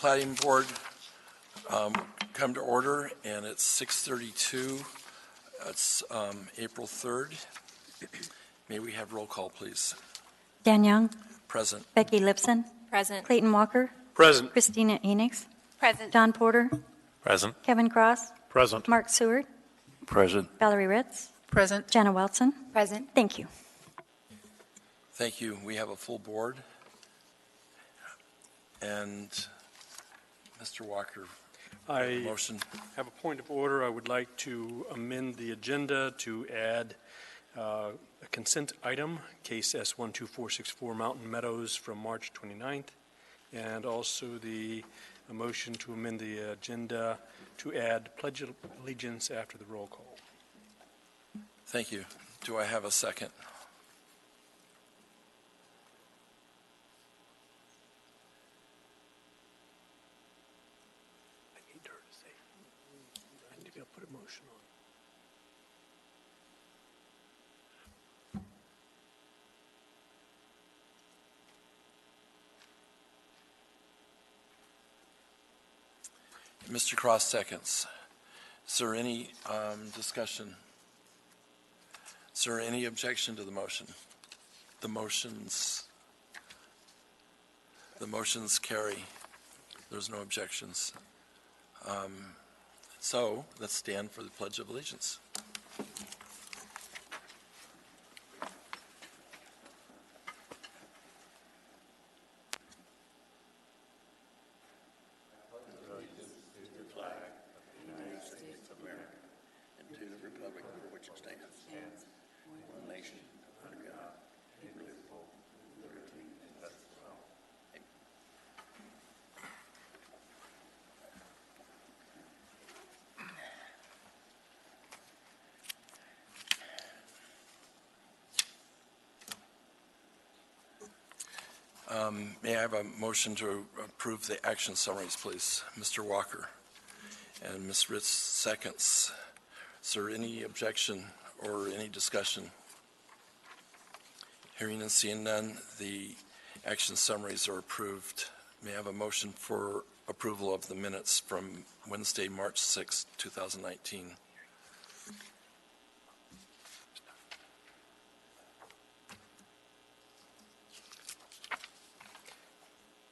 Platting Board come to order, and it's 6:32. It's April 3rd. May we have roll call, please? Dan Young. Present. Becky Lipson. Present. Clayton Walker. Present. Christina Enix. Present. Don Porter. Present. Kevin Cross. Present. Mark Seward. Present. Valerie Ritz. Present. Jenna Welson. Present. Thank you. Thank you. We have a full board. And Mr. Walker, I motion. have a point of order. I would like to amend the agenda to add a consent item, case S12464 Mountain Meadows from March 29th, and also a motion to amend the agenda to add Pledge of Allegiance after the roll call. Thank you. Do I have a second? I need her to say, I need to be able to put a motion on. Mr. Cross seconds. Is there any discussion? Is there any objection to the motion? The motions carry. There's no objections. So let's stand for the Pledge of Allegiance. May I have a motion to approve the action summaries, please? Mr. Walker and Ms. Ritz seconds. Is there any objection or any discussion? Hearing and seeing none, the action summaries are approved. May I have a motion for approval of the minutes from Wednesday, March 6, 2019?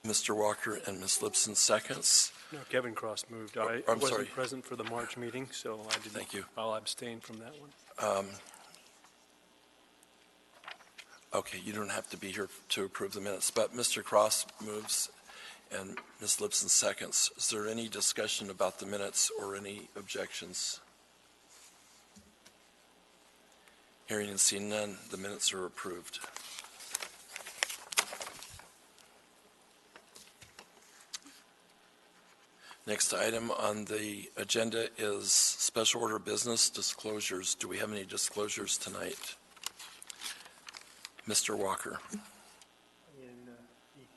Mr. Walker and Ms. Lipson seconds. No, Kevin Cross moved. I I'm wasn't sorry. present for the March meeting, so I didn't. Thank you. I'll abstain from that one. Okay, you don't have to be here to approve the minutes, but Mr. Cross moves and Ms. Lipson seconds. Is there any discussion about the minutes or any objections? Hearing and seeing none, the minutes are approved. Next item on the agenda is special order business disclosures. Do we have any disclosures tonight? Mr. Walker. In the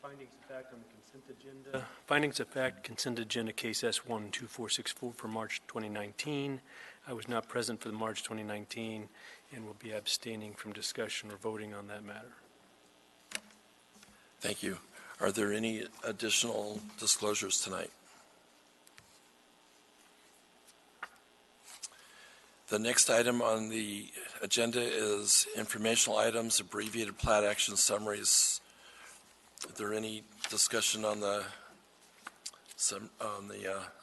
findings of fact on the consent agenda, findings of fact consent agenda case S12464 for March 2019. I was not present for the March 2019 and will be abstaining from discussion or voting on that matter. Thank you. Are there any additional disclosures tonight? The next item on the agenda is informational items, abbreviated plat action summaries. Is there any discussion on the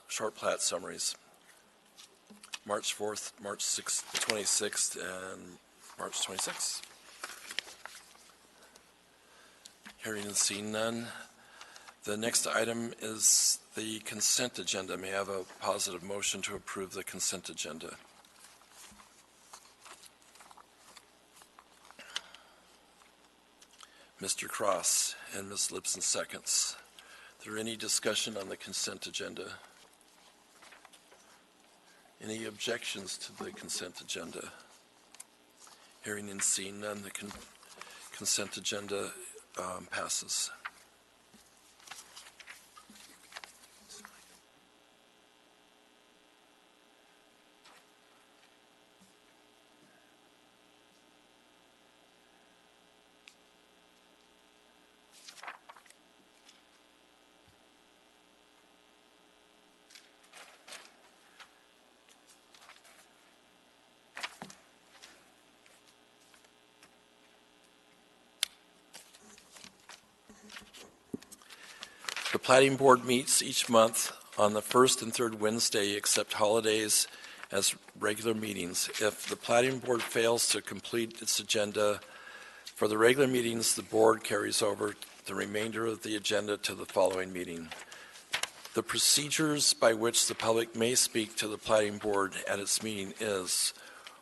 short plat summaries? March 4th, March 6th, 26th, and March 26th. Hearing and seeing none. The next item is the consent agenda. May I have a positive motion to approve the consent agenda? Mr. Cross and Ms. Lipson seconds. Is there any discussion on the consent agenda? Any objections to the consent agenda? Hearing and seeing none, the consent agenda passes. The Platting Board meets each month on the first and third Wednesday, except holidays, as regular meetings. If the Platting Board fails to complete its agenda for the regular meetings, the board carries over the remainder of the agenda to the following meeting. The procedures by which the public may speak to the Platting Board at its meeting is: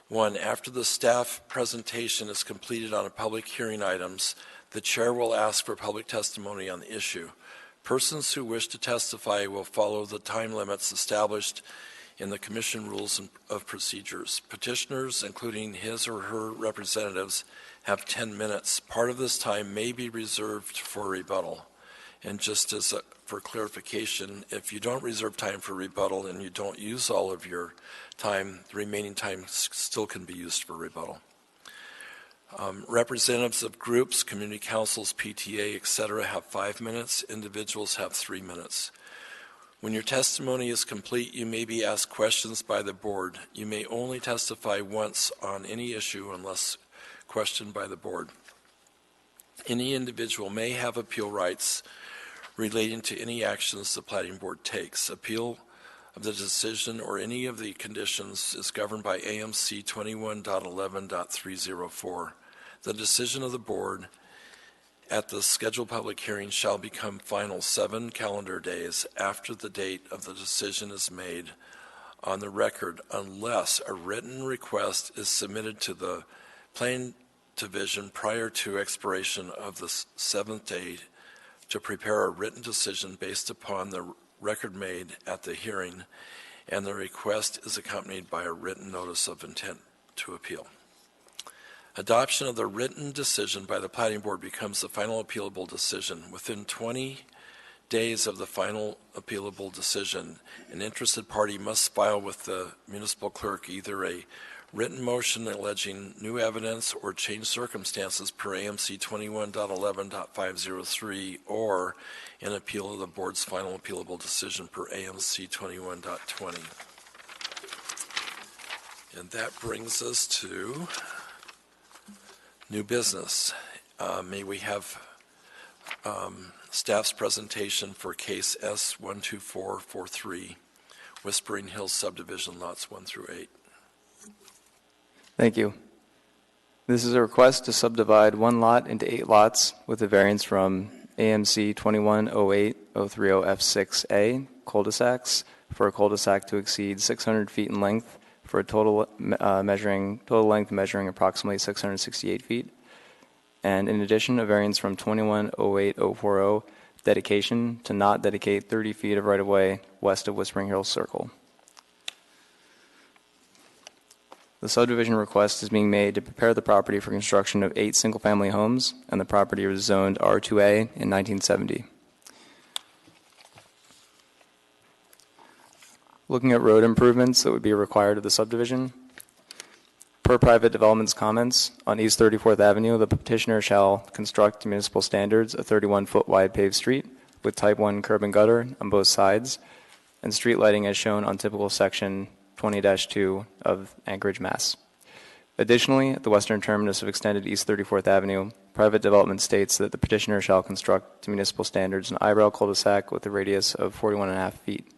1. After the staff presentation is completed on a public hearing items, the chair will ask for public testimony on the issue. Persons who wish to testify will follow the time limits established in the Commission Rules of Procedures. Petitioners, including his or her representatives, have 10 minutes. Part of this time may be reserved for rebuttal. And just as for clarification, if you don't reserve time for rebuttal and you don't use all of your time, the remaining time still can be used for rebuttal. Representatives of groups, community councils, PTA, etc. have 5 minutes. Individuals have 3 minutes. When your testimony is complete, you may be asked questions by the board. You may only testify once on any issue unless questioned by the board. Any individual may have appeal rights relating to any actions the Platting Board takes. Appeal of the decision or any of the conditions is governed by AMC 21.11.304. The decision of the board at the scheduled public hearing shall become final 7 calendar days after the date of the decision is made on the record, unless a written request is submitted to the Planning Division prior to expiration of the 7th day to prepare a written decision based upon the record made at the hearing, and the request is accompanied by a written notice of intent to appeal. Adoption of the written decision by the Platting Board becomes the final appealable decision. Within 20 days of the final appealable decision, an interested party must file with the municipal clerk either a written motion alleging new evidence or changed circumstances per AMC 21.11.503 or an appeal of the board's final appealable decision per AMC 21.20. And that brings us to new business. May we have staff's presentation for case S12443, Whispering Hills subdivision lots 1 through 8. Thank you. This is a request to subdivide one lot into 8 lots with a variance from AMC 2108-030F6A cul-de-sacs for a cul-de-sac to exceed 600 feet in length for a total length measuring approximately 668 feet. And in addition, a variance from 2108-040 dedication to not dedicate 30 feet of right-of-way west of Whispering Hills Circle. The subdivision request is being made to prepare the property for construction of 8 single-family homes, and the property was zoned R2A in 1970. Looking at road improvements that would be required of the subdivision. Per private development's comments, on East 34th Avenue, the petitioner shall construct to municipal standards a 31-foot wide paved street with type 1 curb and gutter on both sides, and street lighting as shown on typical section 20-2 of Anchorage, Mass. Additionally, at the western terminus of extended East 34th Avenue, private development states that the petitioner shall construct to municipal standards an eyebrow cul-de-sac with a radius of 41.5 feet.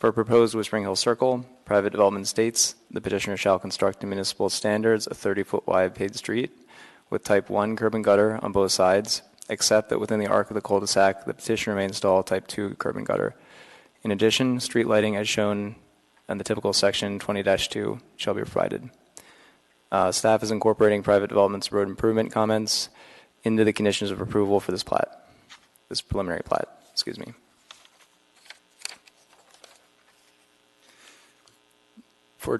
For proposed Whispering Hill Circle, private development states the petitioner shall construct to municipal standards a 30-foot wide paved street with type 1 curb and gutter on both sides, except that within the arc of the cul-de-sac, the petitioner may install type 2 curb and gutter. In addition, street lighting as shown and the typical section 20-2 shall be provided. Staff is incorporating private development's road improvement comments into the conditions of approval for this preliminary plat. Excuse me. For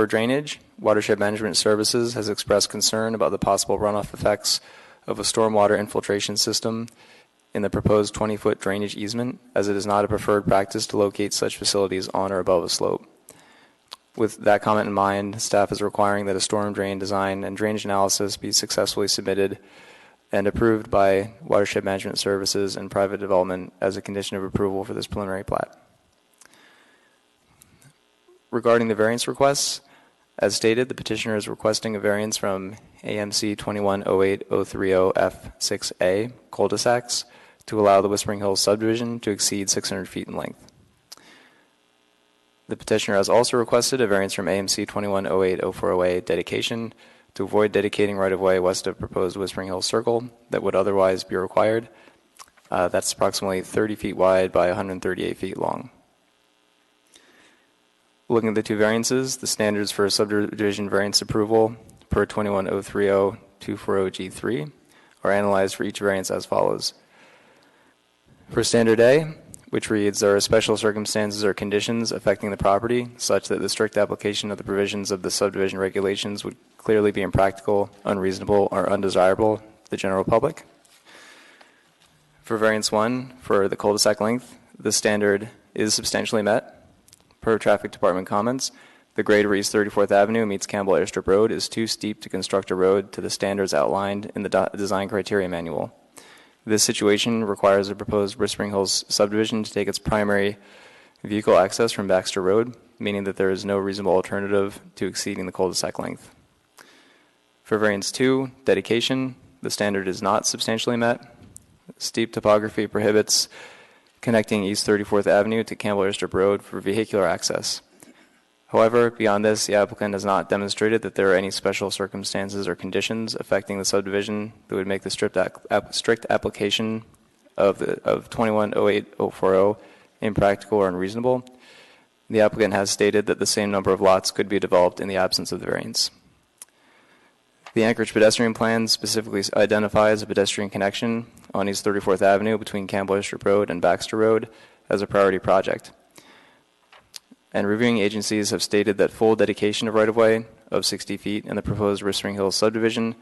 drainage, Watershed Management Services has expressed concern about the possible runoff effects of a stormwater infiltration system in the proposed 20-foot drainage easement, as it is not a preferred practice to locate such facilities on or above a slope. With that comment in mind, staff is requiring that a storm drain design and drainage analysis be successfully submitted and approved by Watershed Management Services and private development as a condition of approval for this preliminary plat. Regarding the variance requests, as stated, the petitioner is requesting a variance from AMC 2108-030F6A cul-de-sacs to allow the Whispering Hills subdivision to exceed 600 feet in length. The petitioner has also requested a variance from AMC 2108-0408 dedication to avoid dedicating right-of-way west of proposed Whispering Hills Circle that would otherwise be required. That's approximately 30 feet wide by 138 feet long. Looking at the two variances, the standards for subdivision variance approval per 21030240G3 are analyzed for each variance as follows. For Standard A, which reads, there are special circumstances or conditions affecting the property such that the strict application of the provisions of the subdivision regulations would clearly be impractical, unreasonable, or undesirable to the general public. For Variance 1, for the cul-de-sac length, the standard is substantially met. Per Traffic Department comments, the grade where East 34th Avenue meets Campbell Airstrip Road is too steep to construct a road to the standards outlined in the design criteria manual. This situation requires the proposed Whispering Hills subdivision to take its primary vehicle access from Baxter Road, meaning that there is no reasonable alternative to exceeding the cul-de-sac length. For Variance 2, dedication, the standard is not substantially met. Steep topography prohibits connecting East 34th Avenue to Campbell Airstrip Road for vehicular access. However, beyond this, the applicant has not demonstrated that there are any special circumstances or conditions affecting the subdivision that would make the strict application of 2108-040 impractical or unreasonable. The applicant has stated that the same number of lots could be developed in the absence of the variance. The Anchorage pedestrian plan specifically identifies a pedestrian connection on East 34th Avenue between Campbell Airstrip Road and Baxter Road as a priority project. And reviewing agencies have stated that full dedication of right-of-way of 60 feet in the proposed Whispering Hills subdivision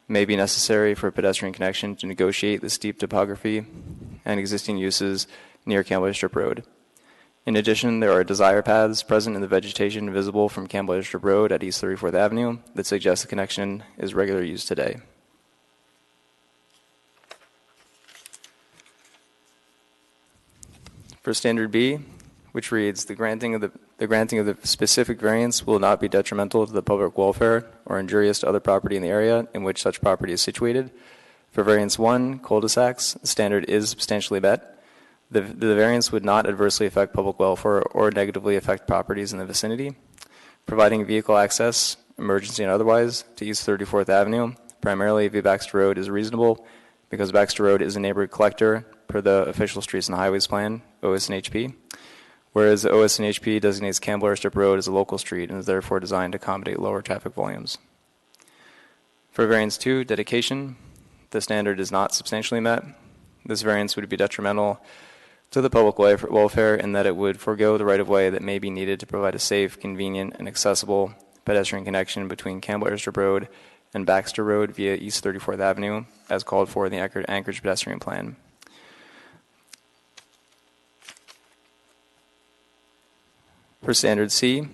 may be necessary for a pedestrian connection to negotiate the steep topography and existing uses near Campbell Airstrip Road. In addition, there are desire paths present in the vegetation visible from Campbell Airstrip Road at East 34th Avenue that suggest the connection is regular use today. For Standard B, which reads, the granting of the specific variance will not be detrimental to the public welfare or injurious to other property in the area in which such property is situated. For Variance 1, cul-de-sacs, the standard is substantially met. The variance would not adversely affect public welfare or negatively affect properties in the vicinity. Providing vehicle access, emergency and otherwise, to East 34th Avenue, primarily via Baxter Road, is reasonable because Baxter Road is a neighborhood collector per the Official Streets and Highways Plan, OS&HP. Whereas the OS&HP designates Campbell Airstrip Road as a local street and is therefore designed to accommodate lower traffic volumes. For Variance 2, dedication, the standard is not substantially met. This variance would be detrimental to the public welfare in that it would forego the right-of-way that may be needed to provide a safe, convenient, and accessible pedestrian connection between Campbell Airstrip Road and Baxter Road via East 34th Avenue, as called for in the Anchorage pedestrian plan. For Standard C,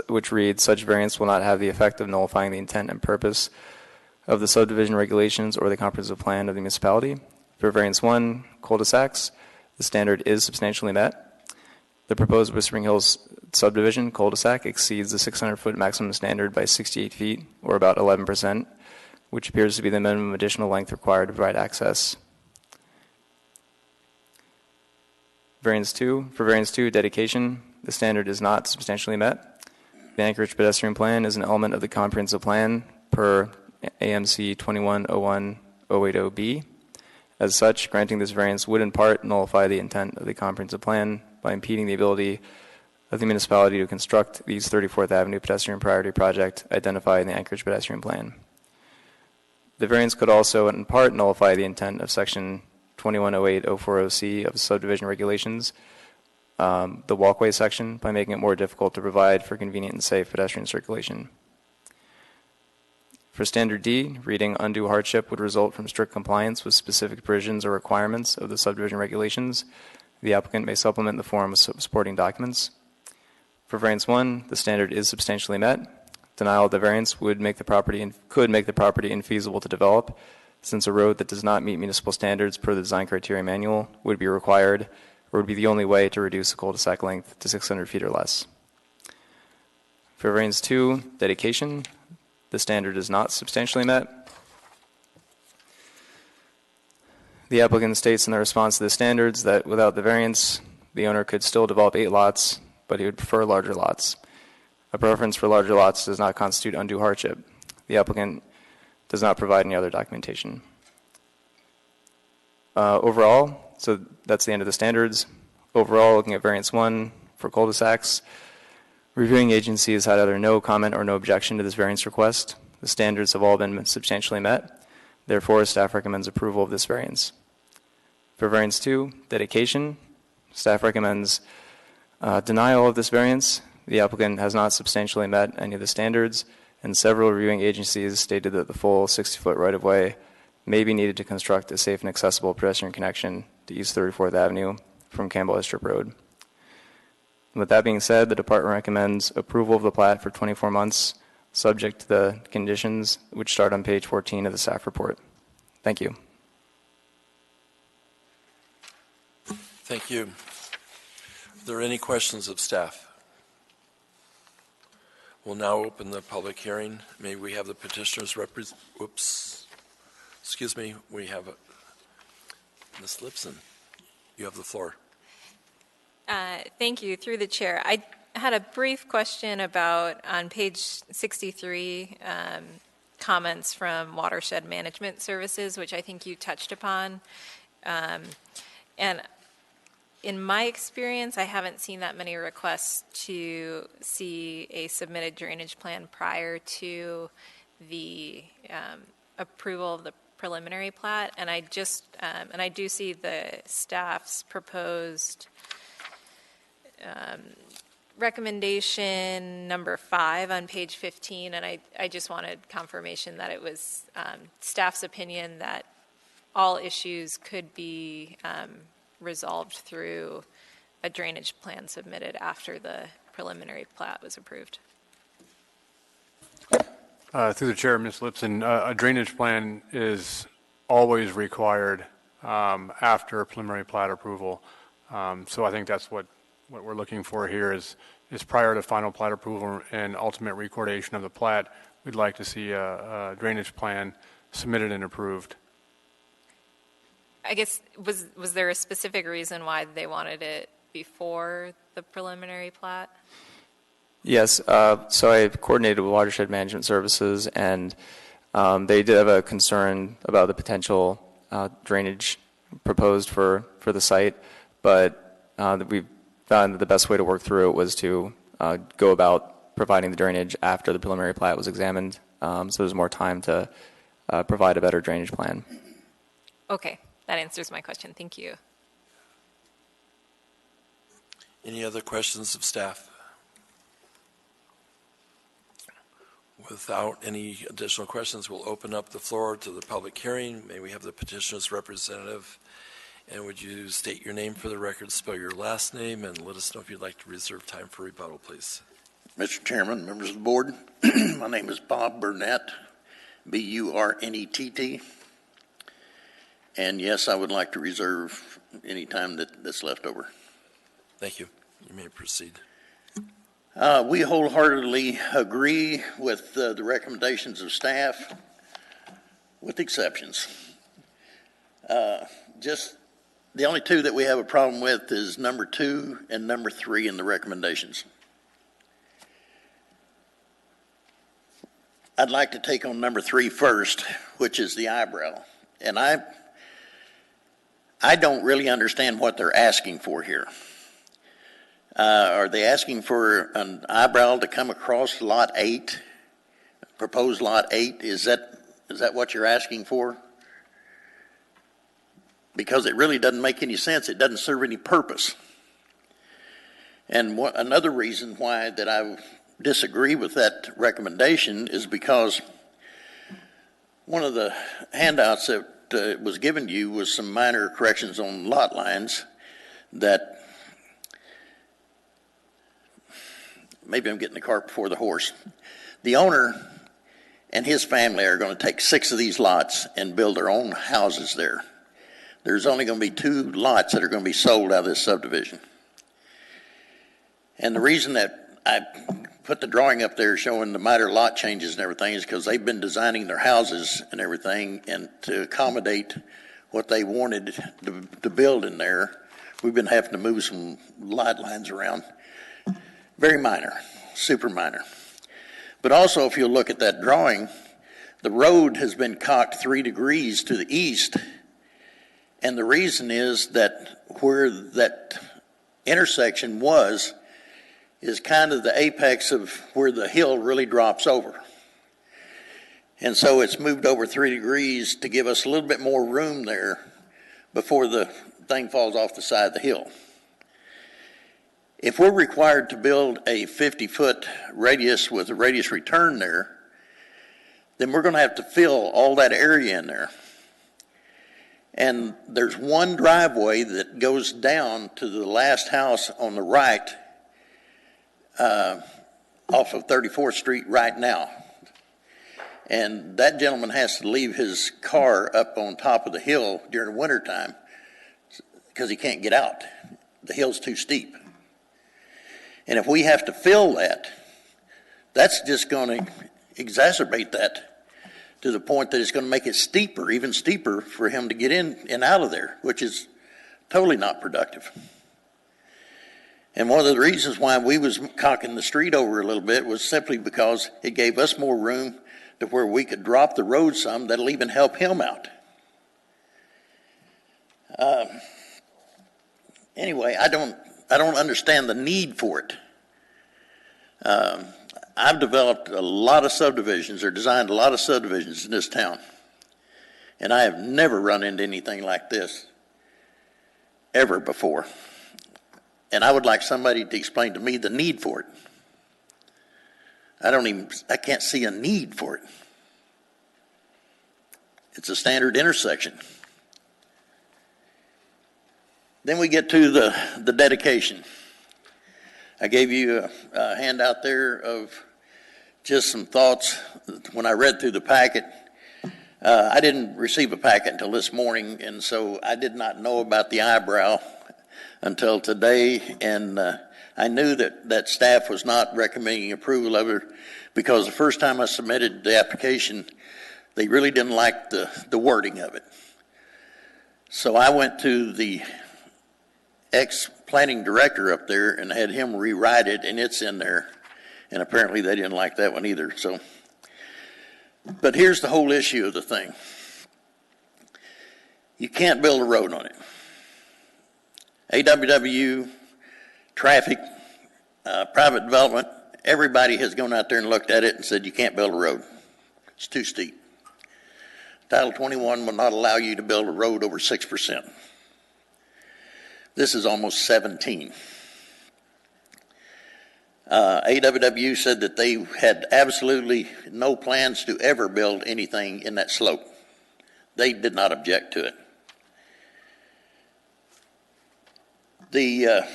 which reads, such variance will not have the effect of nullifying the intent and purpose of the subdivision regulations or the comprehensive plan of the municipality. For Variance 1, cul-de-sacs, the standard is substantially met. The proposed Whispering Hills subdivision cul-de-sac exceeds the 600-foot maximum standard by 68 feet, or about 11%, which appears to be the minimum additional length required to provide access. Variance 2, for Variance 2, dedication, the standard is not substantially met. The Anchorage pedestrian plan is an element of the comprehensive plan per AMC 2101-080B. As such, granting this variance would in part nullify the intent of the comprehensive plan by impeding the ability of the municipality to construct the East 34th Avenue pedestrian priority project identified in the Anchorage pedestrian plan. The variance could also in part nullify the intent of Section 2108-040C of the subdivision regulations, the walkway section, by making it more difficult to provide for convenient and safe pedestrian circulation. For Standard D, reading undue hardship would result from strict compliance with specific provisions or requirements of the subdivision regulations. The applicant may supplement the form with supporting documents. For Variance 1, the standard is substantially met. Denial of the variance could make the property infeasible to develop, since a road that does not meet municipal standards per the design criteria manual would be required or would be the only way to reduce the cul-de-sac length to 600 feet or less. For Variance 2, dedication, the standard is not substantially met. The applicant states in the response to the standards that without the variance, the owner could still develop 8 lots, but he would prefer larger lots. A preference for larger lots does not constitute undue hardship. The applicant does not provide any other documentation. Overall, so that's the end of the standards. Overall, looking at variance 1 for cul-de-sacs, reviewing agency has had either no comment or no objection to this variance request. The standards have all been substantially met. Therefore, staff recommends approval of this variance. For variance 2, dedication, staff recommends denial of this variance. The applicant has not substantially met any of the standards, and several reviewing agencies stated that the full 60-foot right-of-way may be needed to construct a safe and accessible pedestrian connection to East 34th Avenue from Campbell Estrip Road. With that being said, the department recommends approval of the plat for 24 months, subject to the conditions which start on page 14 of the staff report. Thank you. Thank you. Are there any questions of staff? We'll now open the public hearing. May we have the petitioner's we have Ms. Lipson. You have the floor. Thank you. Through the chair, I had a brief question about on page 63, comments from Watershed Management Services, which I think you touched upon. And in my experience, I haven't seen that many requests to see a submitted drainage plan prior to the approval of the preliminary plat. And I just, and I do see the staff's proposed recommendation number 5 on page 15, and I just wanted confirmation that it was staff's opinion that all issues could be resolved through a drainage plan submitted after the preliminary plat was approved. Through the chair, Ms. Lipson, a drainage plan is always required after preliminary plat approval. So I think that's what we're looking for here is prior to final plat approval and ultimate recordation of the plat, we'd like to see a drainage plan submitted and approved. I guess, was there a specific reason why they wanted it before the preliminary plat? Yes, so I coordinated with Watershed Management Services, and they did have a concern about the potential drainage proposed for the site, but we found that the best way to work through it was to go about providing the drainage after the preliminary plat was examined, so there's more time to provide a better drainage plan. Okay, that answers my question. Thank you. Any other questions of staff? Without any additional questions, we'll open up the floor to the public hearing. May we have the petitioner's representative? And would you state your name for the record, spell your last name, and let us know if you'd like to reserve time for rebuttal, please. Mr. Chairman, members of the board, my name is Bob Burnett, B-U-R-N-E-T-T. And yes, I would like to reserve any time that's left over. Thank you. You may proceed. We wholeheartedly agree with the recommendations of staff, with exceptions. Just the only two that we have a problem with is number 2 and number 3 in the recommendations. I'd like to take on number 3 first, which is the eyebrow. And I don't really understand what they're asking for here. Are they asking for an eyebrow to come across lot 8, proposed lot 8? Is that what you're asking for? Because it really doesn't make any sense. It doesn't serve any purpose. And another reason why that I disagree with that recommendation is because one of the handouts that was given to you was some minor corrections on lot lines that maybe I'm getting the cart before the horse. The owner and his family are going to take 6 of these lots and build their own houses there. There's only going to be 2 lots that are going to be sold out of this subdivision. And the reason that I put the drawing up there showing the minor lot changes and everything is because they've been designing their houses and everything and to accommodate what they wanted to build in there. We've been having to move some light lines around. Very minor, super minor. But also, if you look at that drawing, the road has been cocked 3 degrees to the east. And the reason is that where that intersection was is kind of the apex of where the hill really drops over. And so it's moved over 3 degrees to give us a little bit more room there before the thing falls off the side of the hill. If we're required to build a 50-foot radius with a radius return there, then we're going to have to fill all that area in there. And there's one driveway that goes down to the last house on the right off of 34th Street right now. And that gentleman has to leave his car up on top of the hill during the wintertime because he can't get out. The hill's too steep. And if we have to fill that, that's just going to exacerbate that to the point that it's going to make it steeper, even steeper for him to get in and out of there, which is totally not productive. And one of the reasons why we was cocking the street over a little bit was simply because it gave us more room to where we could drop the road some that'll even help him out. Anyway, I don't understand the need for it. I've developed a lot of subdivisions or designed a lot of subdivisions in this town. And I have never run into anything like this ever before. And I would like somebody to explain to me the need for it. I can't see a need for it. It's a standard intersection. Then we get to the dedication. I gave you a handout there of just some thoughts when I read through the packet. I didn't receive a packet until this morning, and so I did not know about the eyebrow until today, and I knew that staff was not recommending approval of it because the first time I submitted the application, they really didn't like the wording of it. So I went to the ex-planning director up there and had him rewrite it, and it's in there. And apparently they didn't like that one either. So, but here's the whole issue of the thing. You can't build a road on it. AWW, traffic, private development, everybody has gone out there and looked at it and said you can't build a road. It's too steep. Title 21 will not allow you to build a road over 6%. This is almost 17. AWW said that they had absolutely no plans to ever build anything in that slope. They did not object to it. The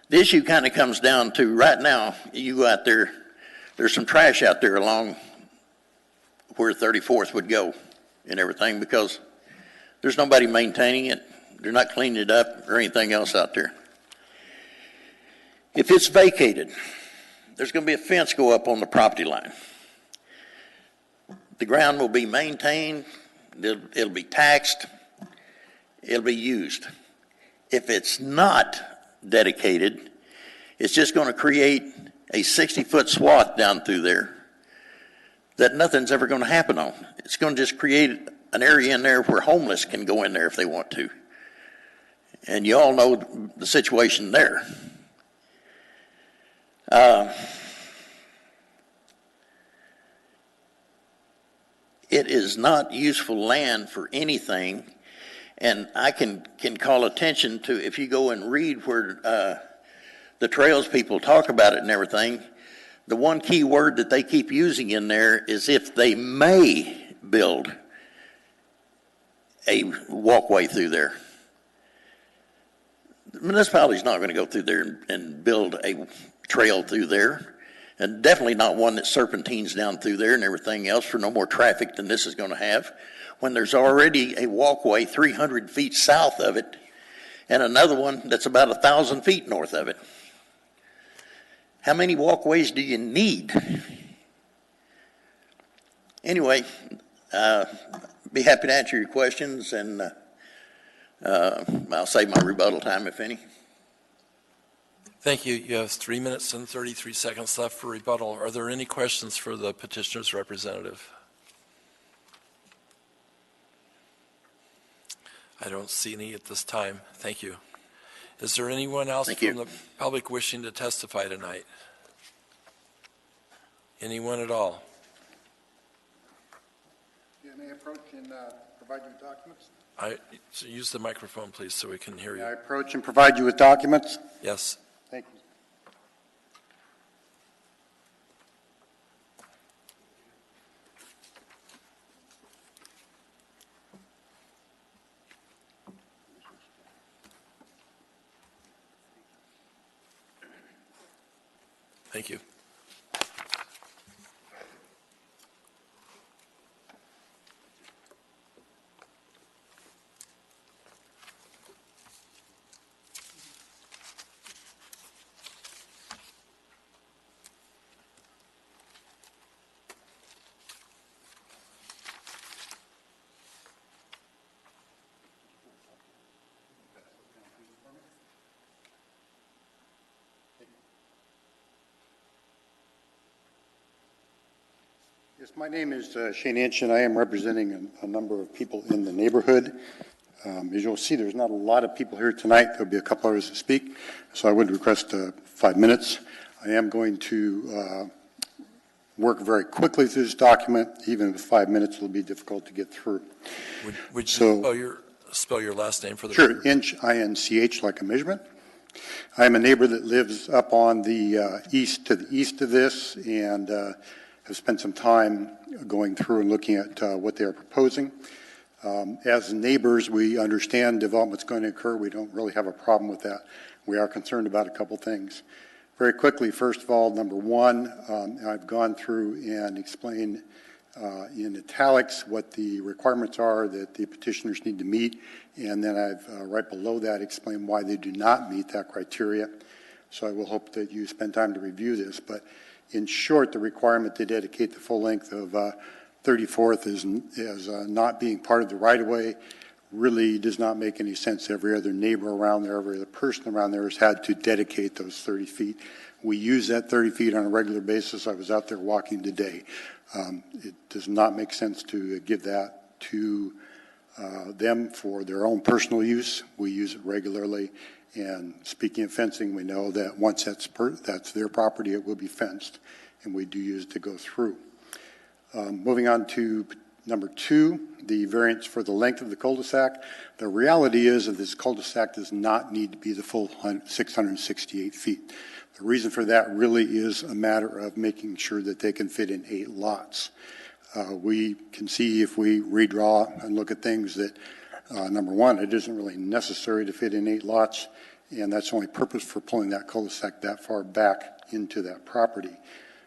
issue kind of comes down to right now, you go out there, there's some trash out there along where 34th would go and everything because there's nobody maintaining it. They're not cleaning it up or anything else out there. If it's vacated, there's going to be a fence go up on the property line. The ground will be maintained, it'll be taxed, it'll be used. If it's not dedicated, it's just going to create a 60-foot swath down through there that nothing's ever going to happen on. It's going to just create an area in there where homeless can go in there if they want to. And you all know the situation there. It is not useful land for anything, and I can call attention to, if you go and read where the trails people talk about it and everything, the one key word that they keep using in there is if they may build a walkway through there. The municipality's not going to go through there and build a trail through there, and definitely not one that serpentines down through there and everything else for no more traffic than this is going to have, when there's already a walkway 300 feet south of it and another one that's about 1,000 feet north of it. How many walkways do you need? Anyway, be happy to answer your questions, and I'll save my rebuttal time, if any. Thank you. You have 3 minutes and 33 seconds left for rebuttal. Are there any questions for the petitioner's representative? I don't see any at this time. Thank you. Is there anyone else Thank from you. the public wishing to testify tonight? Anyone at all? May I approach and provide you with documents? So use the microphone, please, so we can hear May I you. approach and provide you with documents? Yes. Thank you. Thank you. Yes, my name is Shane Inch, and I am representing a number of people in the neighborhood. As you'll see, there's not a lot of people here tonight. There'll be a couple others to speak, so I would request 5 minutes. I am going to work very quickly through this document. Even with 5 minutes, it'll be difficult to get through. Would So- you spell your last name for the Sure, record? Inch, I-N-C-H, like a measurement. I am a neighbor that lives up on the east of this, and have spent some time going through and looking at what they are proposing. As neighbors, we understand development's going to occur. We don't really have a problem with that. We are concerned about a couple things. Very quickly, first of all, number one, I've gone through and explained in italics what the requirements are that the petitioners need to meet, and then I've right below that explained why they do not meet that criteria. So I will hope that you spend time to review this. But in short, the requirement to dedicate the full length of 34th as not being part of the right-of-way really does not make any sense. Every other neighbor around there, every other person around there has had to dedicate those 30 feet. We use that 30 feet on a regular basis. I was out there walking today. It does not make sense to give that to them for their own personal use. We use it regularly. And speaking of fencing, we know that once that's their property, it will be fenced, and we do use it to go through. Moving on to number two, the variance for the length of the cul-de-sac. The reality is that this cul-de-sac does not need to be the full 668 feet. The reason for that really is a matter of making sure that they can fit in 8 lots. We can see if we redraw and look at things that number one, it isn't really necessary to fit in 8 lots, and that's the only purpose for pulling that cul-de-sac that far back into that property.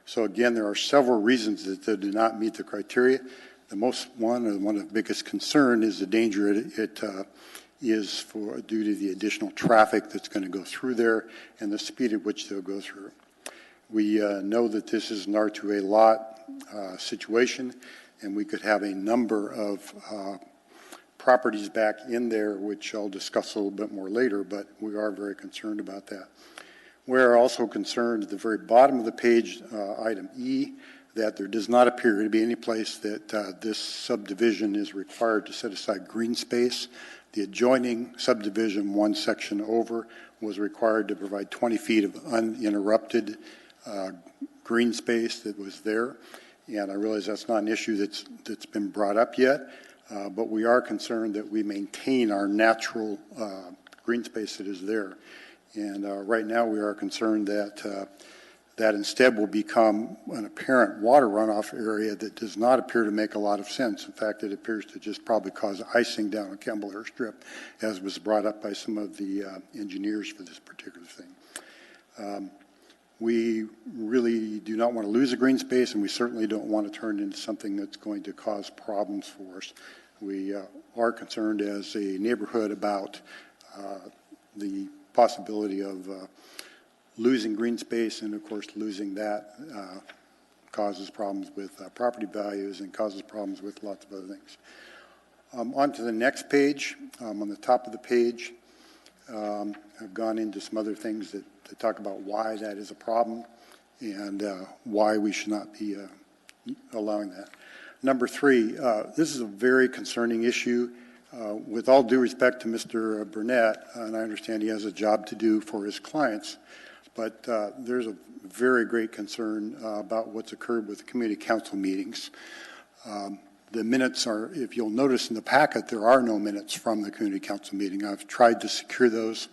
So again, there are several reasons that they do not meet the criteria. The one of the biggest concern is the danger it is due to the additional traffic that's going to go through there and the speed at which they'll go through. We know that this is an R2A lot situation, and we could have a number of properties back in there, which I'll discuss a little bit more later, but we are very concerned about that. We're also concerned at the very bottom of the page, item E, that there does not appear to be any place that this subdivision is required to set aside green space. The adjoining subdivision, one section over, was required to provide 20 feet of uninterrupted green space that was there. And I realize that's not an issue that's been brought up yet. But we are concerned that we maintain our natural green space that is there. And right now we are concerned that that instead will become an apparent water runoff area that does not appear to make a lot of sense. In fact, it appears to just probably cause icing down a Campbell Airstrip, as was brought up by some of the engineers for this particular thing. We really do not want to lose a green space, and we certainly don't want to turn it into something that's going to cause problems for us. We are concerned as a neighborhood about the possibility of losing green space, and of course losing that causes problems with property values and causes problems with lots of other things. On to the next page. On the top of the page, I've gone into some other things that talk about why that is a problem and why we should not be allowing that. Number 3, this is a very concerning issue. With all due respect to Mr. Burnett, and I understand he has a job to do for his clients, but there's a very great concern about what's occurred with the community council meetings. The minutes are, if you'll notice in the packet, there are no minutes from the community council meeting. I've tried to secure those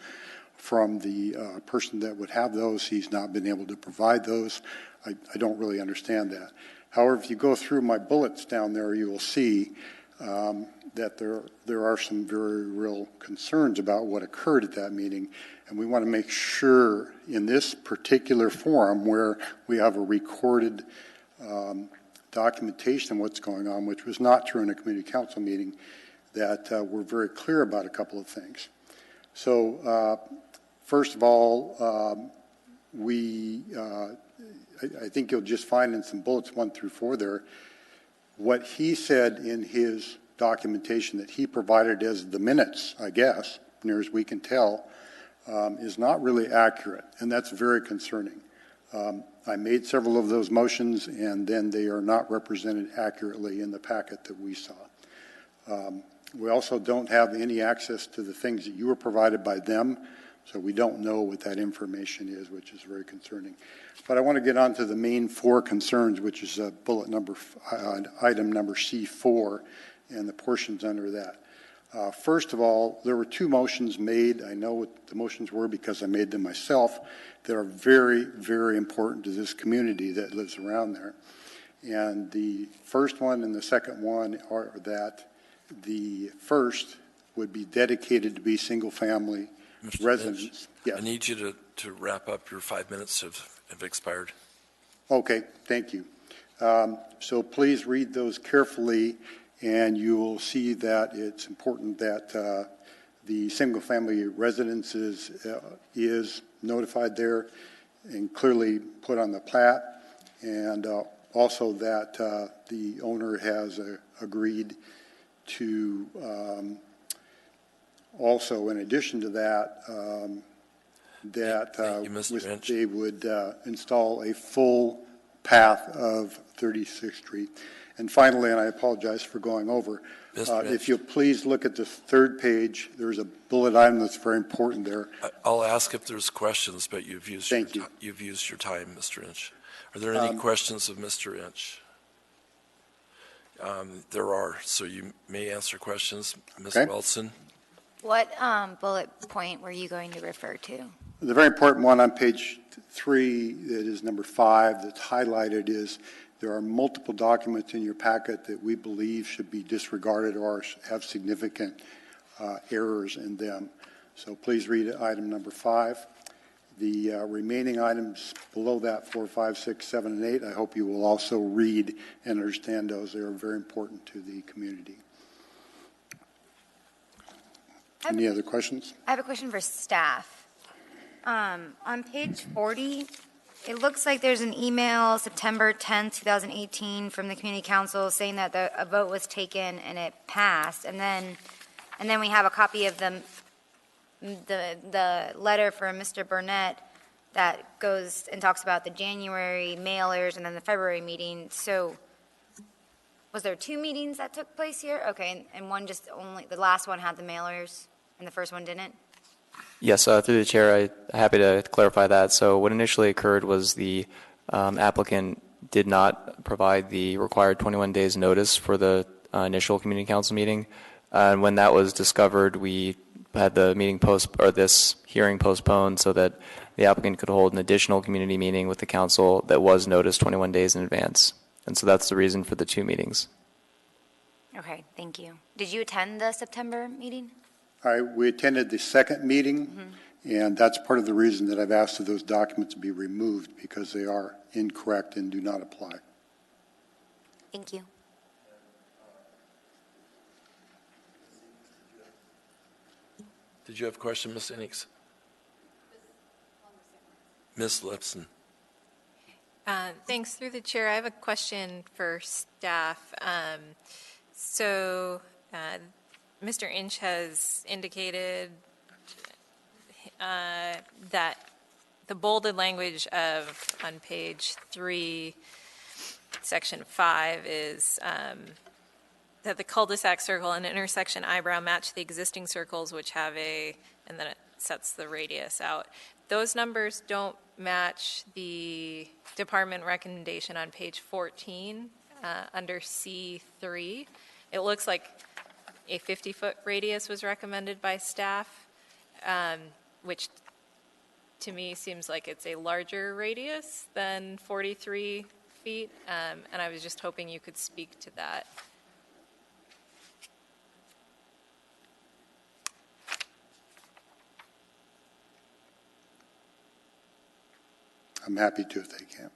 from the person that would have those. He's not been able to provide those. I don't really understand that. However, if you go through my bullets down there, you will see that there are some very real concerns about what occurred at that meeting, and we want to make sure in this particular forum where we have a recorded documentation of what's going on, which was not true in a community council meeting, that we're very clear about a couple of things. So first of all, I think you'll just find in some bullets 1 through 4 there, what he said in his documentation that he provided as the minutes, I guess, near as we can tell, is not really accurate, and that's very concerning. I made several of those motions, and then they are not represented accurately in the packet that we saw. We also don't have any access to the things that you were provided by them, so we don't know what that information is, which is very concerning. But I want to get on to the main 4 concerns, which is bullet number, item number C4, and the portions under that. First of all, there were 2 motions made. I know what the motions were because I made them myself. That are very, very important to this community that lives around there. And the first one and the second one are that the first would be dedicated to be single-family residents. Yes. I need you to wrap up. Your 5 minutes have expired. Okay, thank you. So please read those carefully, and you will see that it's important that the single-family residences is notified there and clearly put on the plat, and also that the owner has agreed to also, in addition to that, they would install a full path of 36th Street. And finally, and I apologize for going over, if you'll please look at the 3rd page, there's a bullet item that's very important there. I'll ask if there's questions, but you've used your time, Mr. Inch. Are there any questions of Mr. Inch? There are, so you may answer questions. Ms. Okay. Wilson? What bullet point were you going to refer to? The very important one on page 3, that is number 5, that's highlighted, is there are multiple documents in your packet that we believe should be disregarded or have significant errors in them. So please read item number 5. The remaining items below that, 4, 5, 6, 7, and 8, I hope you will also read and understand those. They are very important to the community. Any other questions? I have a question for staff. On page 40, it looks like there's an email September 10th, 2018 from the Community Council saying that a vote was taken and it passed. And then we have a copy of the letter from Mr. Burnett that goes and talks about the January mailers and then the February meeting. So was there 2 meetings that took place here? Okay, and one just only, the last one had the mailers and the first one didn't? Yes, through the chair, I'm happy to clarify that. So what initially occurred was the applicant did not provide the required 21 days notice for the initial community council meeting. And when that was discovered, we had the meeting this hearing postponed so that the applicant could hold an additional community meeting with the council that was noticed 21 days in advance. And so that's the reason for the 2 meetings. Okay, thank you. Did you attend the September meeting? We attended the 2nd meeting, and that's part of the reason that I've asked that those documents be removed, because they are incorrect and do not apply. Thank you. Did you have a question, Ms. Enix? Ms. Lipson? Thanks. Through the chair, I have a question for staff. So Mr. Inch has indicated that the bolded language on page 3, section 5 is that the cul-de-sac circle and intersection eyebrow match the existing circles, which have and then it sets the radius out. Those numbers don't match the department recommendation on page 14 under C3. It looks like a 50-foot radius was recommended by staff, which to me seems like it's a larger radius than 43 feet, and I was just hoping you could speak to that. I'm happy to if they can.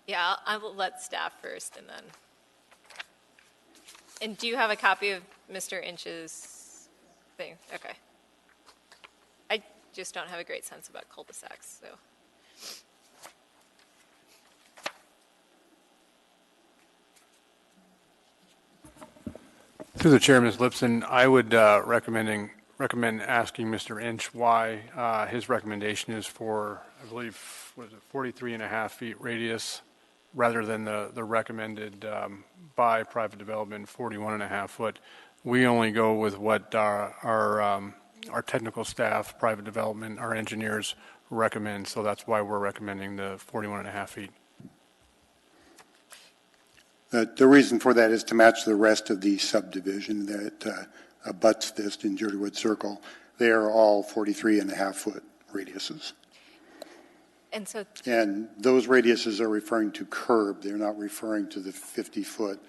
Yeah, I will let staff first and then. And do you have a copy of Mr. Inch's thing? Okay. I just don't have a great sense about cul-de-sacs, so. Through the chair, Ms. Lipson, I would recommend asking Mr. Inch why his recommendation is for, I believe, 43 and a half feet radius rather than the recommended by private development 41 and a half foot. We only go with what our technical staff, private development, our engineers recommend, so that's why we're recommending the 41 and a half feet. The reason for that is to match the rest of the subdivision that abuts this in Jerrywood Circle. They are all 43 and a half foot radiuses. And those radiuses are referring to curb. They're not referring to the 50 foot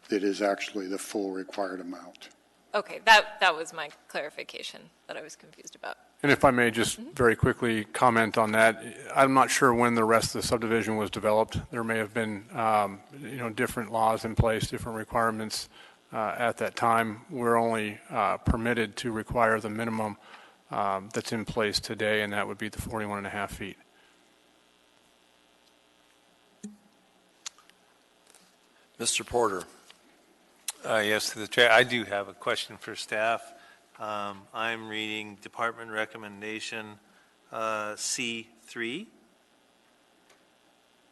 that is actually the full required amount. Okay, that was my clarification that I was confused about. And if I may just very quickly comment on that, I'm not sure when the rest of the subdivision was developed. There may have been, different laws in place, different requirements at that time. We're only permitted to require the minimum that's in place today, and that would be the 41 and a half feet. Mr. Porter. Yes, to the chair. I do have a question for staff. I'm reading Department Recommendation C3,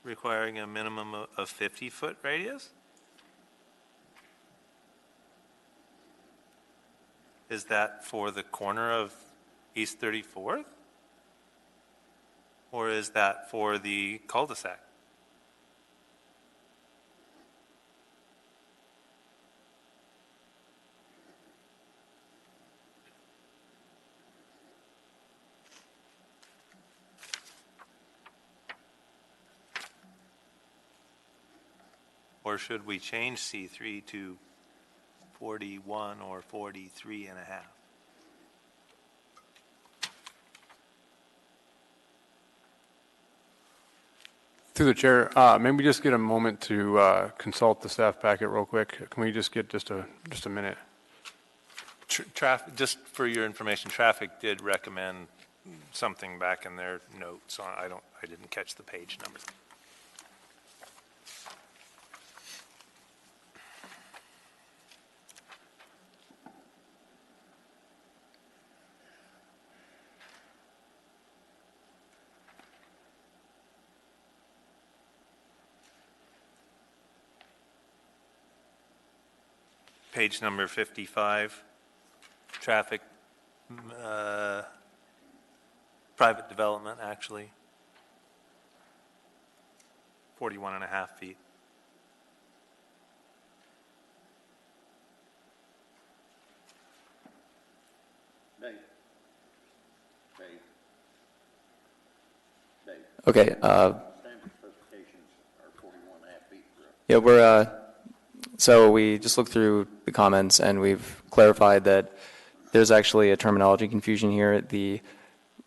requiring a minimum of 50-foot radius. Is that for the corner of East 34th? Or is that for the cul-de-sac? Or should we change C3 to 41 or 43 and a half? Through the chair, maybe just get a moment to consult the staff packet real quick. Can we just get just a minute? Traffic, just for your information, traffic did recommend something back in their notes. I didn't catch the page number. Page number 55, traffic, private development, actually, 41 and a half feet. Okay. Standard specifications are 41 and a half feet. Yeah, so we just looked through the comments and we've clarified that there's actually a terminology confusion here. The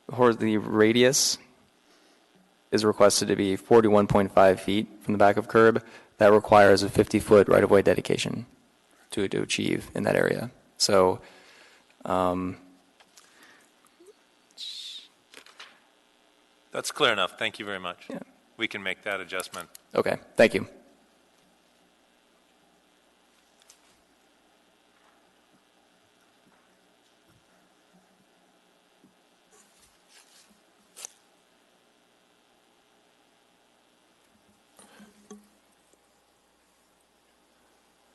radius is requested to be 41.5 feet from the back of curb. That requires a 50-foot right-of-way dedication to achieve in that area. So That's clear enough. Thank you very much. Yeah. We can make that adjustment. okay, thank you.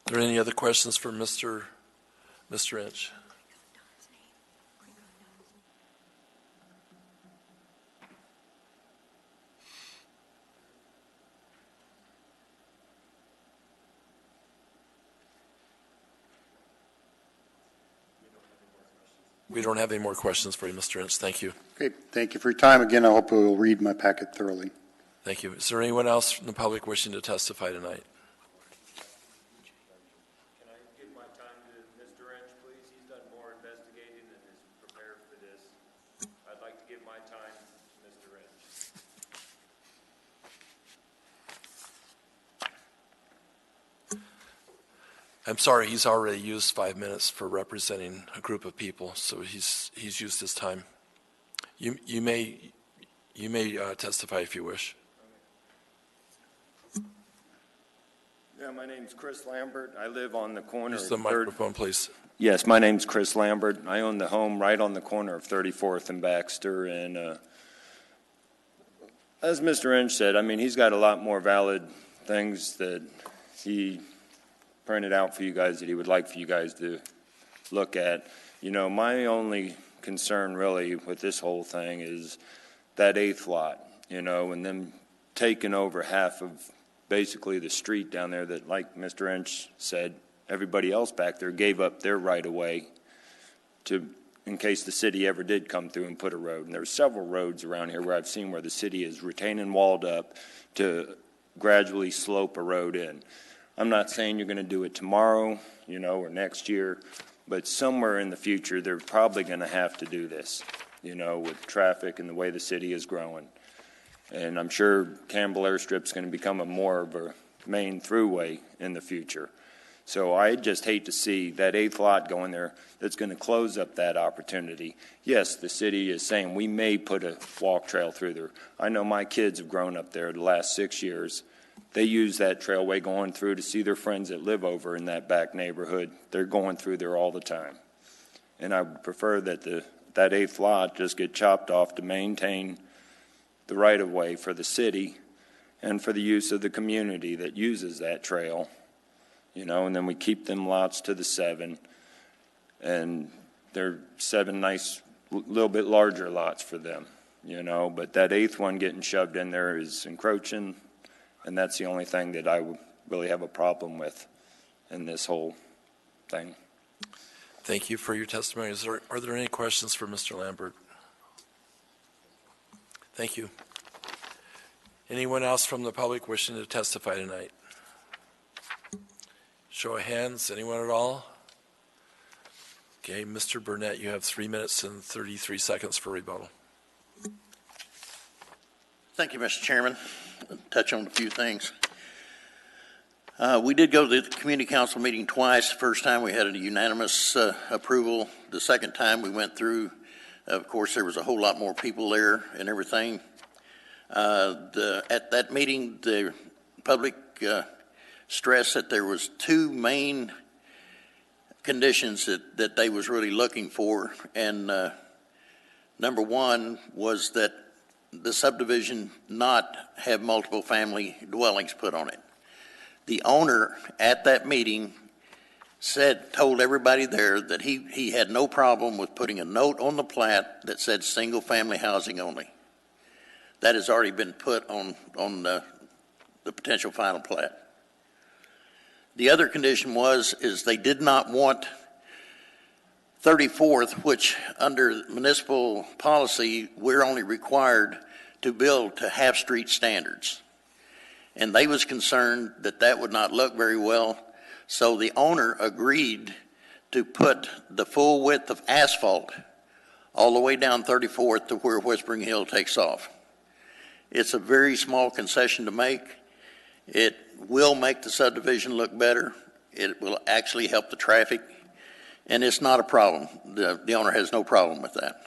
Are there any other questions for Mr. Inch? We don't have any more questions for you, Mr. Inch. Thank you. Okay, thank you for your time. Again, I hope you will read my packet thoroughly. Thank you. Is there anyone else from the public wishing to testify tonight? Can I give my time to Mr. Inch, please? He's done more investigating and is prepared for this. I'd like to give my time to Mr. Inch. I'm sorry, he's already used 5 minutes for representing a group of people, so he's used his time. You may testify if you wish. Yeah, my name's Chris Lambert. I live on the corner Use the of microphone, please. Yes, my name's Chris Lambert. I own the home right on the corner of 34th and Baxter. And as Mr. Inch said, I mean, he's got a lot more valid things that he printed out for you guys that he would like for you guys to look at. You know, my only concern really with this whole thing is that 8th lot, you know, and them taking over half of basically the street down there that, like Mr. Inch said, everybody else back there gave up their right of way to, in case the city ever did come through and put a road. And there's several roads around here where I've seen where the city is retaining walled up to gradually slope a road in. I'm not saying you're going to do it tomorrow, you know, or next year, but somewhere in the future they're probably going to have to do this, you know, with traffic and the way the city is growing. And I'm sure Campbell Airstrip's going to become a more of a main throughway in the future. So I just hate to see that 8th lot going there that's going to close up that opportunity. Yes, the city is saying we may put a walk trail through there. I know my kids have grown up there the last 6 years. They use that trailway going through to see their friends that live over in that back neighborhood. They're going through there all the time. And I would prefer that that 8th lot just get chopped off to maintain the right-of-way for the city and for the use of the community that uses that trail, you know, and then we keep them lots to the 7, and they're 7 nice, little bit larger lots for them, you know, but that 8th one getting shoved in there is encroaching, and that's the only thing that I would really have a problem with in this whole thing. Thank you for your testimony. Are there any questions for Mr. Lambert? Thank you. Anyone else from the public wishing to testify tonight? Show of hands, anyone at all? Okay, Mr. Burnett, you have 3 minutes and 33 seconds for rebuttal. Thank you, Mr. Chairman. I'll touch on a few things. We did go to the community council meeting twice. The first time we had a unanimous approval. The second time we went through, of course, there was a whole lot more people there and everything. At that meeting, the public stressed that there was 2 main conditions that they was really looking for. And number 1 was that the subdivision not have multiple family dwellings put on it. The owner at that meeting told everybody there that he had no problem with putting a note on the plat that said single family housing only. That has already been put on the potential final plat. The other condition is they did not want 34th, which under municipal policy, we're only required to build to half-street standards. And they was concerned that that would not look very well, so the owner agreed to put the full width of asphalt all the way down 34th to where Whispering Hill takes off. It's a very small concession to make. It will make the subdivision look better. It will actually help the traffic, and it's not a problem. The owner has no problem with that.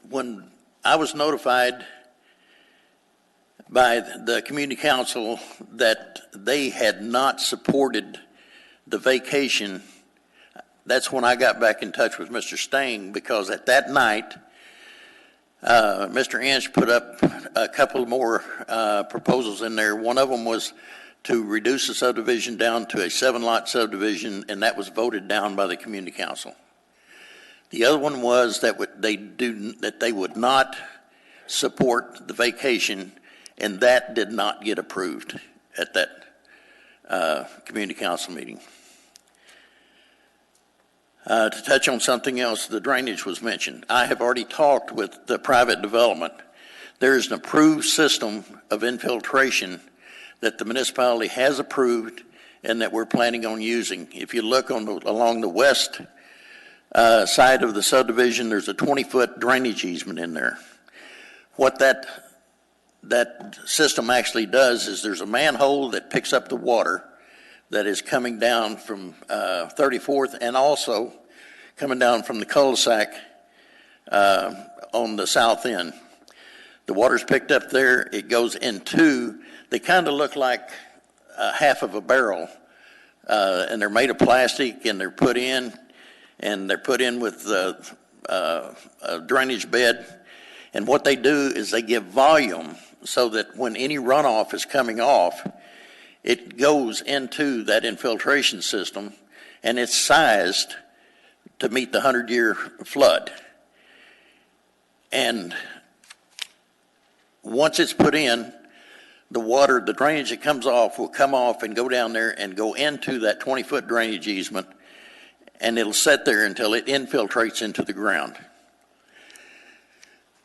When I was notified by the community council that they had not supported the vacation, that's when I got back in touch with Mr. Stain, because at that night, Mr. Inch put up a couple more proposals in there. One of them was to reduce the subdivision down to a 7-lot subdivision, and that was voted down by the community council. The other one was that they would not support the vacation, and that did not get approved at that community council meeting. To touch on something else, the drainage was mentioned. I have already talked with the private development. There is an approved system of infiltration that the municipality has approved and that we're planning on using. If you look along the west side of the subdivision, there's a 20-foot drainage easement in there. What that system actually does is there's a manhole that picks up the water that is coming down from 34th and also coming down from the cul-de-sac on the south end. The water's picked up there. It goes into, they kind of look like half of a barrel, and they're made of plastic, and they're put in with a drainage bed. And what they do is they give volume so that when any runoff is coming off, it goes into that infiltration system, and it's sized to meet the 100-year flood. And once it's put in, the water, the drainage that comes off will come off and go down there and go into that 20-foot drainage easement, and it'll sit there until it infiltrates into the ground.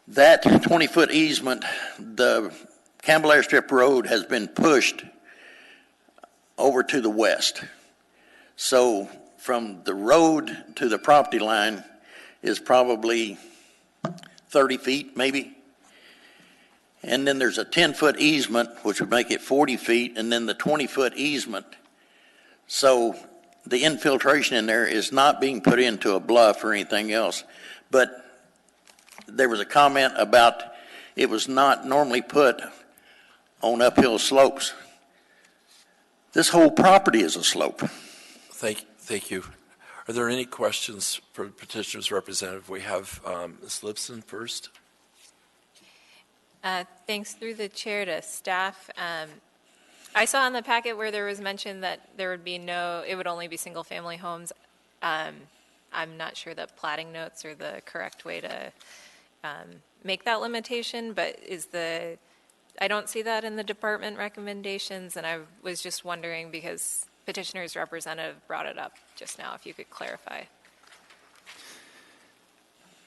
That 20-foot easement, the Campbell Airstrip Road has been pushed over to the west. So from the road to the property line is probably 30 feet maybe. And then there's a 10-foot easement, which would make it 40 feet, and then the 20-foot easement. So the infiltration in there is not being put into a bluff or anything else. But there was a comment about it was not normally put on uphill slopes. This whole property is a slope. Thank you. Are there any questions for the petitioner's representative? We have Ms. Lipson first. Thanks through the chair to staff. I saw in the packet where there was mention that there would be it would only be single-family homes. I'm not sure that platting notes are the correct way to make that limitation, but I don't see that in the department recommendations, and I was just wondering because petitioner's representative brought it up just now, if you could clarify.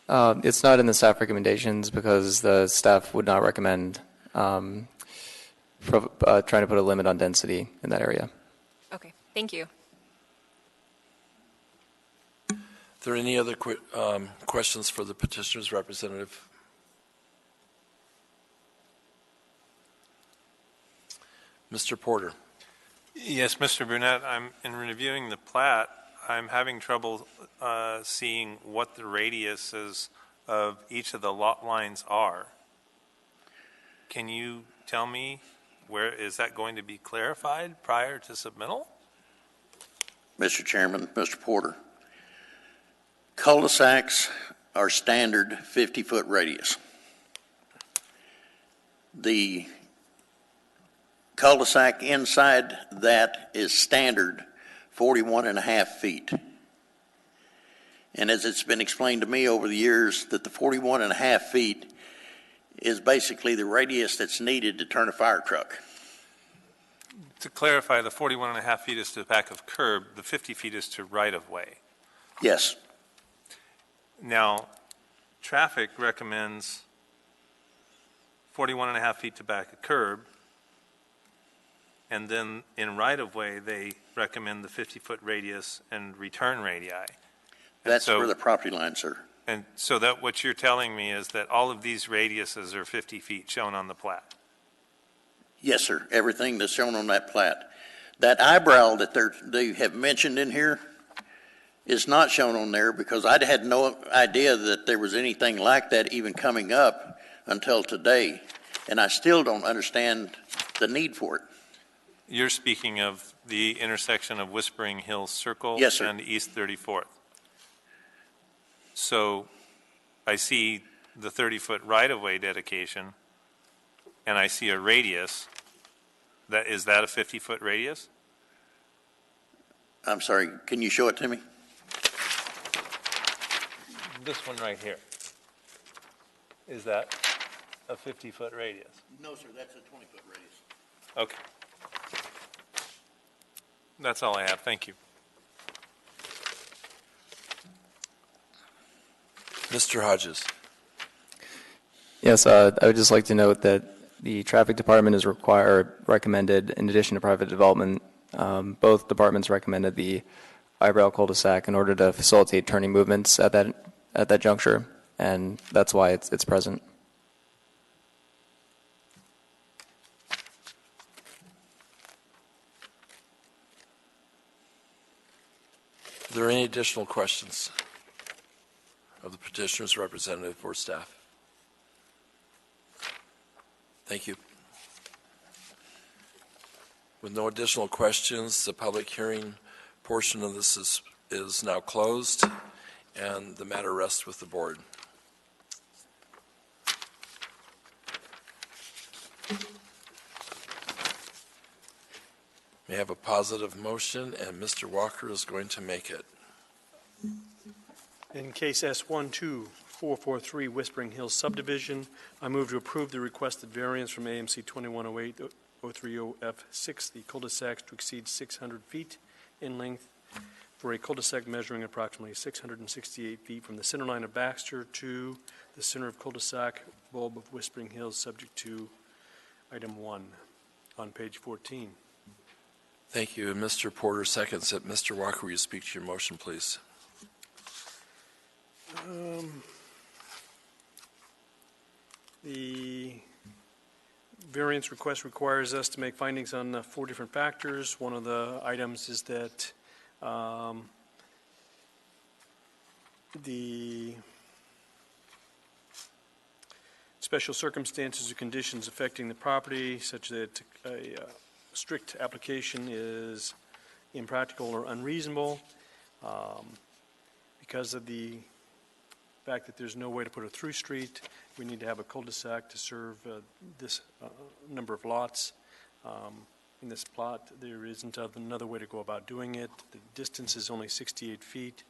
It's not in the staff recommendations because the staff would not recommend trying to put a limit on density in that area. Okay, thank you. Are there any other questions for the petitioner's representative? Mr. Porter. Yes, Mr. Brunette, in reviewing the plat, I'm having trouble seeing what the radiuses of each of the lot lines are. Can you tell me where is that going to be clarified prior to submittal? Mr. Chairman, Mr. Porter, cul-de-sacs are standard 50-foot radius. The cul-de-sac inside that is standard 41.5 feet. And as it's been explained to me over the years, that the 41.5 feet is basically the radius that's needed to turn a fire truck. To clarify, the 41.5 feet is to the back of curb, the 50 feet is to right-of-way. Yes. Now, traffic recommends 41.5 feet to back of curb, and then in right-of-way, they recommend the 50-foot radius and return radii. That's for the property line, sir. And so that what you're telling me is that all of these radiuses are 50 feet shown on the plat? Yes, sir. Everything that's shown on that plat. That eyebrow that they have mentioned in here is not shown on there because I had no idea that there was anything like that even coming up until today. And I still don't understand the need for it. You're speaking of the intersection of Whispering Hills Circle Yes, sir. and East 34th. So I see the 30-foot right-of-way dedication, and I see a radius, is that a 50-foot radius? I'm sorry, can you show it to me? This one right here. Is that a 50-foot radius? No, sir, that's a 20-foot radius. Okay. That's all I have. Thank you. Mr. Hodges. Yes, I would just like to note that the traffic department is recommended, in addition to private development, both departments recommended the eyebrow cul-de-sac in order to facilitate turning movements at that juncture, and that's why it's present. Are there any additional questions of the petitioner's representative or staff? Thank you. With no additional questions, the public hearing portion of this is now closed, and the matter rests with the board. May I have a positive motion, and Mr. Walker is going to make it. In case S12443 Whispering Hills subdivision, I move to approve the requested variance from AMC 2108-030F6, the cul-de-sacs to exceed 600 feet in length for a cul-de-sac measuring approximately 668 feet from the center line of Baxter to the center of cul-de-sac bulb of Whispering Hills, subject to item 1 on page 14. Thank you. And Mr. Porter seconds it. Mr. Walker, will you speak to your motion, please? The variance request requires us to make findings on 4 different factors. One of the items is that the special circumstances or conditions affecting the property, such that a strict application is impractical or unreasonable, because of the fact that there's no way to put a through street. We need to have a cul-de-sac to serve this number of lots. In this plot, there isn't another way to go about doing it. The distance is only 68 feet.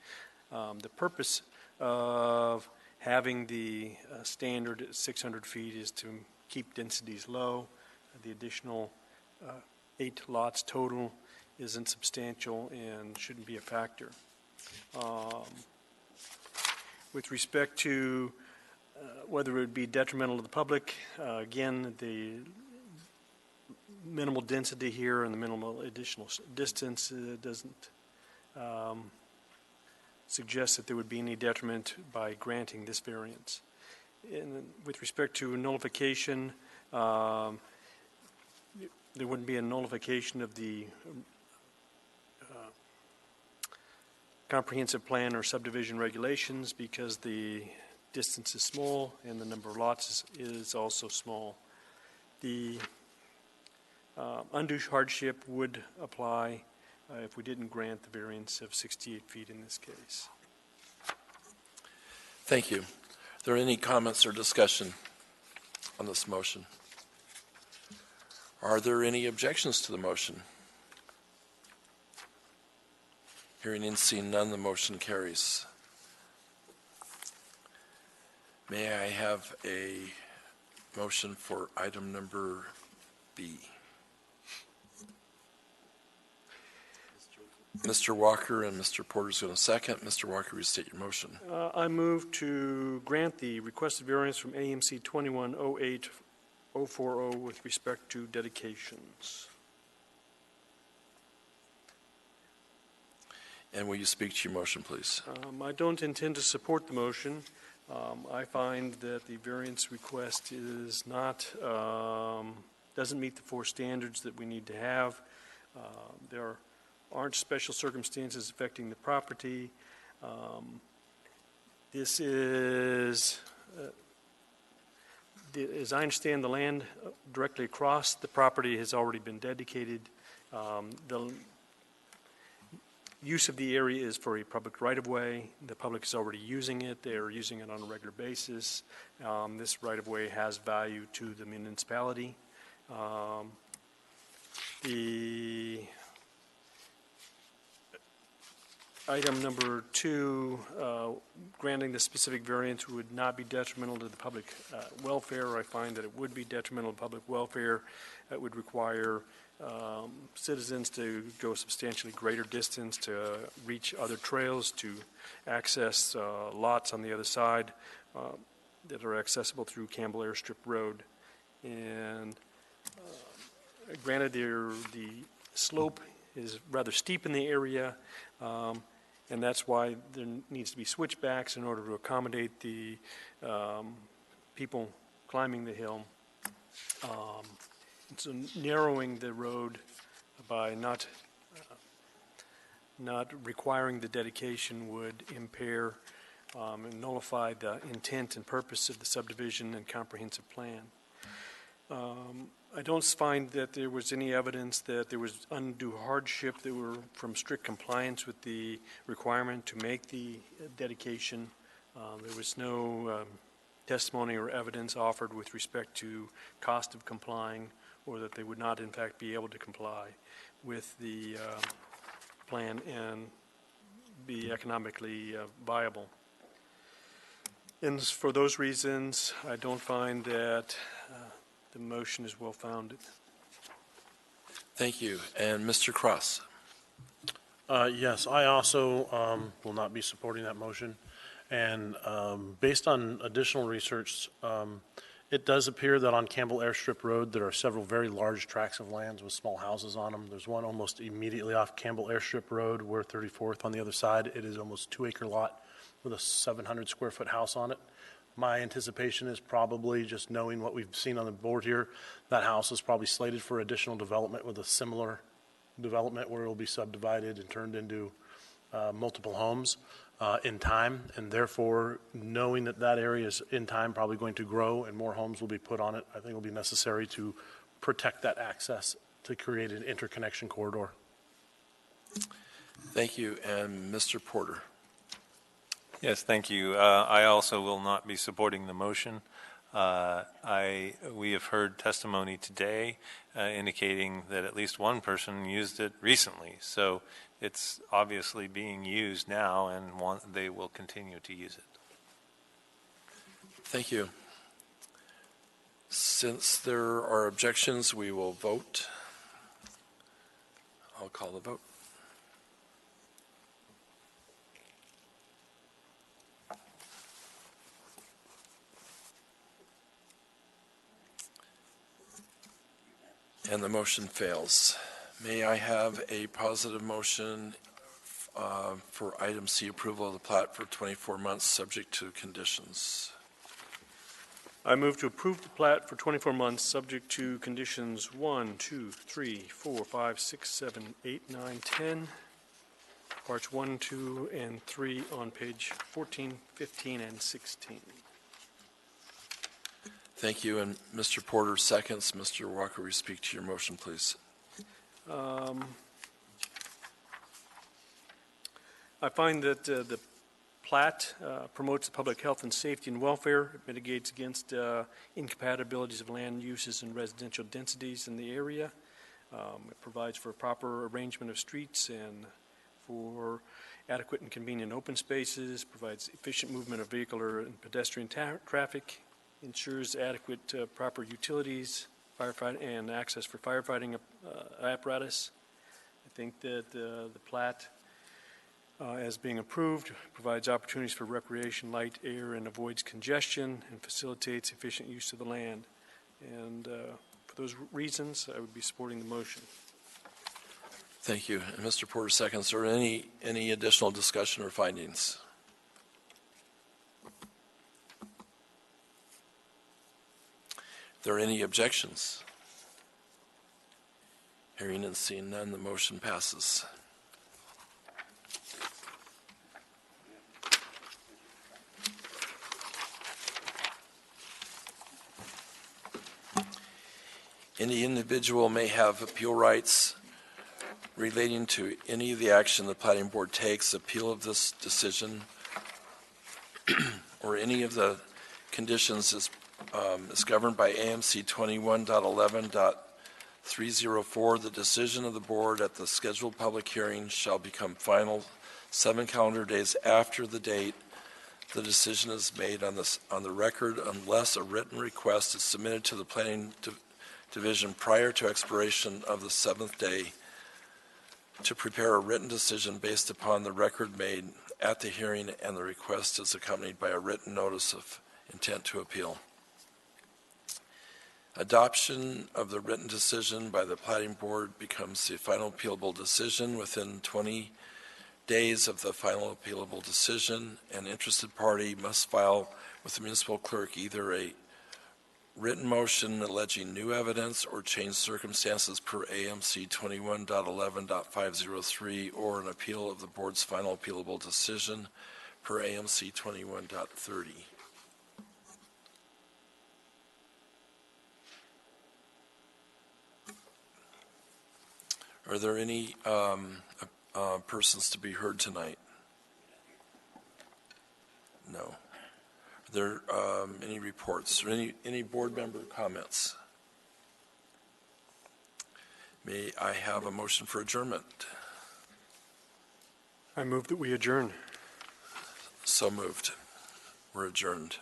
The purpose of having the standard at 600 feet is to keep densities low. The additional 8 lots total isn't substantial and shouldn't be a factor. With respect to whether it would be detrimental to the public, again, the minimal density here and the minimal additional distance doesn't suggest that there would be any detriment by granting this variance. And with respect to nullification, there wouldn't be a nullification of the comprehensive plan or subdivision regulations because the distance is small and the number of lots is also small. The undue hardship would apply if we didn't grant the variance of 68 feet in this case. Thank you. Are there any comments or discussion on this motion? Are there any objections to the motion? Hearing and seeing none, the motion carries. May I have a motion for item number B? Mr. Walker and Mr. Porter's going to second. Mr. Walker, restate your motion. I move to grant the requested variance from AMC 2108-040 with respect to dedications. And will you speak to your motion, please? I don't intend to support the motion. I find that the variance request is not, doesn't meet the 4 standards that we need to have. There aren't special circumstances affecting the property. This is, as I understand, the land directly across the property has already been dedicated. use of the area is for a public right-of-way. The public is already using it. They're using it on a regular basis. This right-of-way has value to the municipality. The item number 2, granting the specific variance would not be detrimental to the public welfare. I find that it would be detrimental to public welfare. It would require citizens to go a substantially greater distance to reach other trails, to access lots on the other side that are accessible through Campbell Airstrip Road. And granted, the slope is rather steep in the area, and that's why there needs to be switchbacks in order to accommodate the people climbing the hill. So narrowing the road by not requiring the dedication would impair and nullify the intent and purpose of the subdivision and comprehensive plan. I don't find that there was any evidence that there was undue hardship that were from strict compliance with the requirement to make the dedication. There was no testimony or evidence offered with respect to cost of complying, or that they would not in fact be able to comply with the plan and be economically viable. And for those reasons, I don't find that the motion is well-founded. Thank you. And Mr. Cross? Yes, I also will not be supporting that motion. And based on additional research, it does appear that on Campbell Airstrip Road, there are several very large tracts of lands with small houses on them. There's one almost immediately off Campbell Airstrip Road. We're 34th on the other side. It is almost 2-acre lot with a 700 square foot house on it. My anticipation is probably, just knowing what we've seen on the board here, that house is probably slated for additional development with a similar development where it will be subdivided and turned into multiple homes in time. And therefore, knowing that that area is in time probably going to grow and more homes will be put on it, I think it will be necessary to protect that access to create an interconnection corridor. Thank you. And Mr. Porter? Yes, thank you. I also will not be supporting the motion. We have heard testimony today indicating that at least one person used it recently. So it's obviously being used now, and they will continue to use it. Thank you. Since there are objections, we will vote. I'll call the vote. And the motion fails. May I have a positive motion for item C, approval of the plat for 24 months, subject to conditions? I move to approve the plat for 24 months, subject to conditions 1, 2, 3, 4, 5, 6, 7, 8, 9, 10, parts 1, 2, and 3 on page 14, 15, and 16. Thank you. And Mr. Porter seconds. Mr. Walker, will you speak to your motion, please? I find that the plat promotes public health and safety and welfare. It mitigates against incompatibilities of land uses and residential densities in the area. It provides for a proper arrangement of streets and for adequate and convenient open spaces, provides efficient movement of vehicular and pedestrian traffic, ensures adequate proper utilities, firefighting, and access for firefighting apparatus. I think that the plat, as being approved, provides opportunities for recreation, light, air, and avoids congestion and facilitates efficient use of the land. And for those reasons, I would be supporting the motion. Thank you. And Mr. Porter seconds. Are any additional discussion or findings? Are there any objections? Hearing and seeing none, the motion passes. Any individual may have appeal rights relating to any of the action the Platting Board takes, appeal of this decision, or any of the conditions is governed by AMC 21.11.304. The decision of the board at the scheduled public hearing shall become final 7 calendar days after the date the decision is made on the record, unless a written request is submitted to the Planning Division prior to expiration of the 7th day to prepare a written decision based upon the record made at the hearing, and the request is accompanied by a written notice of intent to appeal. Adoption of the written decision by the Platting Board becomes the final appealable decision within 20 days of the final appealable decision. An interested party must file with the municipal clerk either a written motion alleging new evidence or changed circumstances per AMC 21.11.503, or an appeal of the board's final appealable decision per AMC 21.30. Are there any persons to be heard tonight? No. Are there any reports or any board member comments? May I have a motion for adjournment? I move that we adjourn. So moved. We're adjourned.